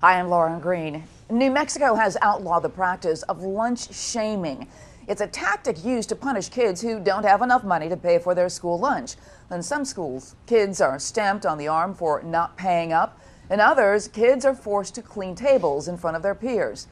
Hi, I'm Lauren Green. New Mexico has outlawed the practice of lunch shaming. It's a tactic used to punish kids who don't have enough money to pay for their school lunch. In some schools, kids are stamped on the arm for not paying up. In others, kids are forced to clean tables in front of their peers.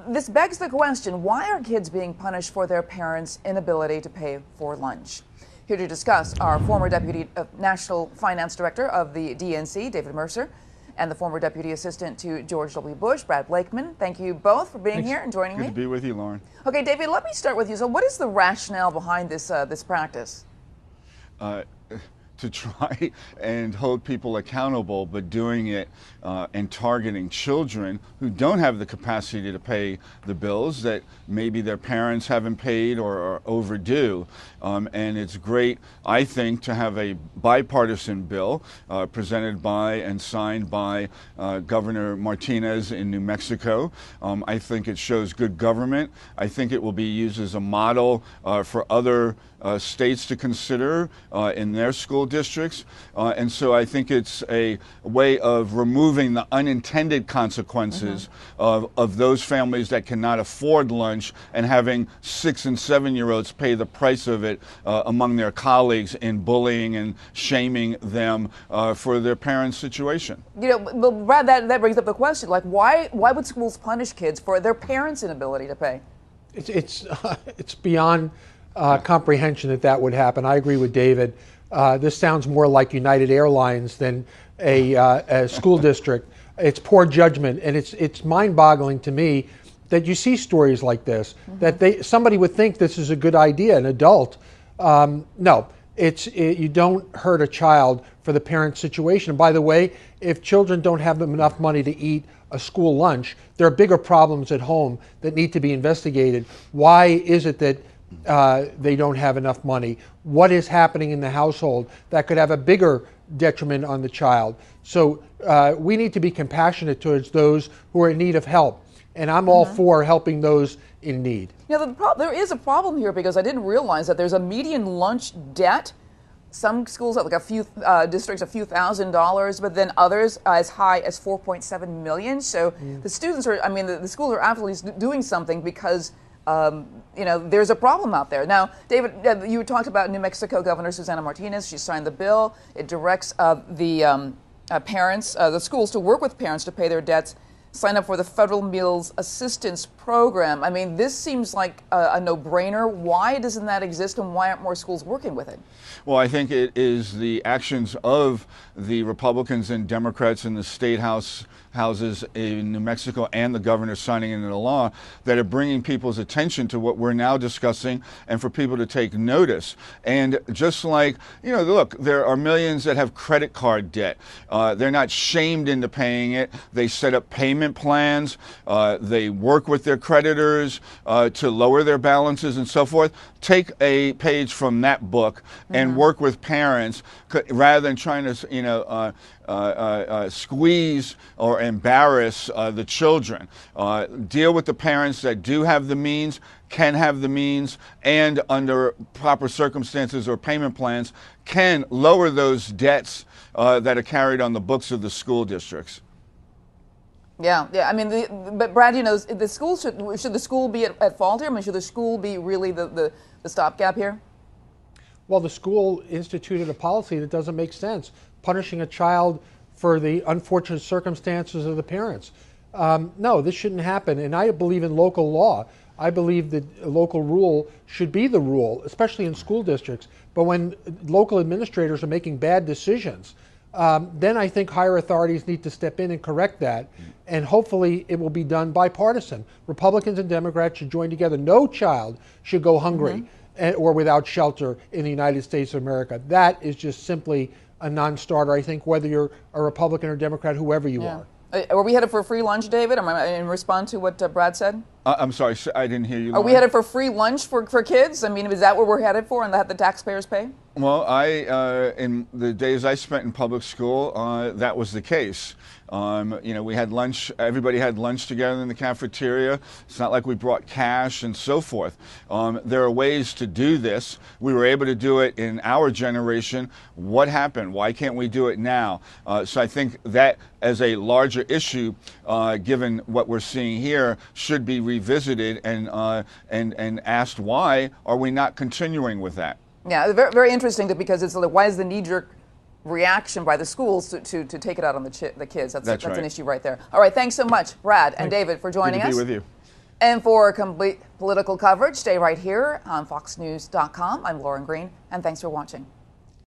This begs the question, why are kids being punished for their parents' inability to pay for lunch? Here to discuss our former Deputy National Finance Director of the DNC, David Mercer, and the former Deputy Assistant to George W. Bush, Brad Blakeman. Thank you both for being here and joining me. Good to be with you, Lauren. Okay, David, let me start with you. So what is the rationale behind this practice? To try and hold people accountable, but doing it and targeting children who don't have the capacity to pay the bills that maybe their parents haven't paid or are overdue. And it's great, I think, to have a bipartisan bill presented by and signed by Governor Martinez in New Mexico. I think it shows good government. I think it will be used as a model for other states to consider in their school districts. And so I think it's a way of removing the unintended consequences of those families that cannot afford lunch and having 6- and 7-year-olds pay the price of it among their colleagues in bullying and shaming them for their parents' situation. You know, but Brad, that brings up the question, like why would schools punish kids for their parents' inability to pay? It's beyond comprehension that would happen. I agree with David. This sounds more like United Airlines than a school district. It's poor judgment, and it's mind-boggling to me that you see stories like this, that somebody would think this is a good idea, an adult. No, you don't hurt a child for the parent's situation. And by the way, if children don't have enough money to eat a school lunch, there are bigger problems at home that need to be investigated. Why is it that they don't have enough money? What is happening in the household that could have a bigger detriment on the child? So we need to be compassionate towards those who are in need of help. And I'm all for helping those in need. Yeah, there is a problem here because I didn't realize that there's a median lunch debt. Some schools have like a few districts, a few $1,000s, but then others as high as 4.7 million. So the students are, the schools are absolutely doing something because there's a problem out there. Now, David, you talked about New Mexico Governor Susana Martinez. She signed the bill. It directs the parents, the schools, to work with parents to pay their debts, sign up for the Federal Meals Assistance Program. I mean, this seems like a no-brainer. Why doesn't that exist, and why aren't more schools working with it? Well, I think it is the actions of the Republicans and Democrats in the state houses in New Mexico and the governor signing into the law that are bringing people's attention to what we're now discussing and for people to take notice. And just like, look, there are millions that have credit card debt. They're not shamed into paying it. They set up payment plans. They work with their creditors to lower their balances and so forth. Take a page from that book and work with parents rather than trying to, squeeze or embarrass the children. Deal with the parents that do have the means, can have the means, and under proper circumstances or payment plans can lower those debts that are carried on the books of the school districts. Yeah. But Brad, the school should the school be at fault here? I mean, should the school be really the stopgap here? Well, the school instituted a policy that doesn't make sense, punishing a child for the unfortunate circumstances of the parents. No, this shouldn't happen. And I believe in local law. I believe that a local rule should be the rule, especially in school districts. But when local administrators are making bad decisions, then I think higher authorities need to step in and correct that. And hopefully it will be done bipartisan. Republicans and Democrats should join together. No child should go hungry or without shelter in the United States of America. That is just simply a non-starter, I think, whether you're a Republican or Democrat, whoever you are. Are we headed for free lunch, David? In response to what Brad said? I'm sorry, I didn't hear you. Are we headed for free lunch for kids? I mean, is that what we're headed for, and that the taxpayers pay? Well, in the days I spent in public school, that was the case. We had lunch, everybody had lunch together in the cafeteria. It's not like we brought cash and so forth. There are ways to do this. We were able to do it in our generation. What happened? Why can't we do it now? So I think that as a larger issue, given what we're seeing here, should be revisited and asked, why are we not continuing with that? Yeah, very, very interesting because it's like, why is the knee-jerk reaction by the schools to take it out on the kids? That's right. an issue right there. All right, thanks so much, Brad and David, for joining us. Good to be with you. And for complete political coverage, stay right here on foxnews.com. I'm Lauren Green, and thanks for watching.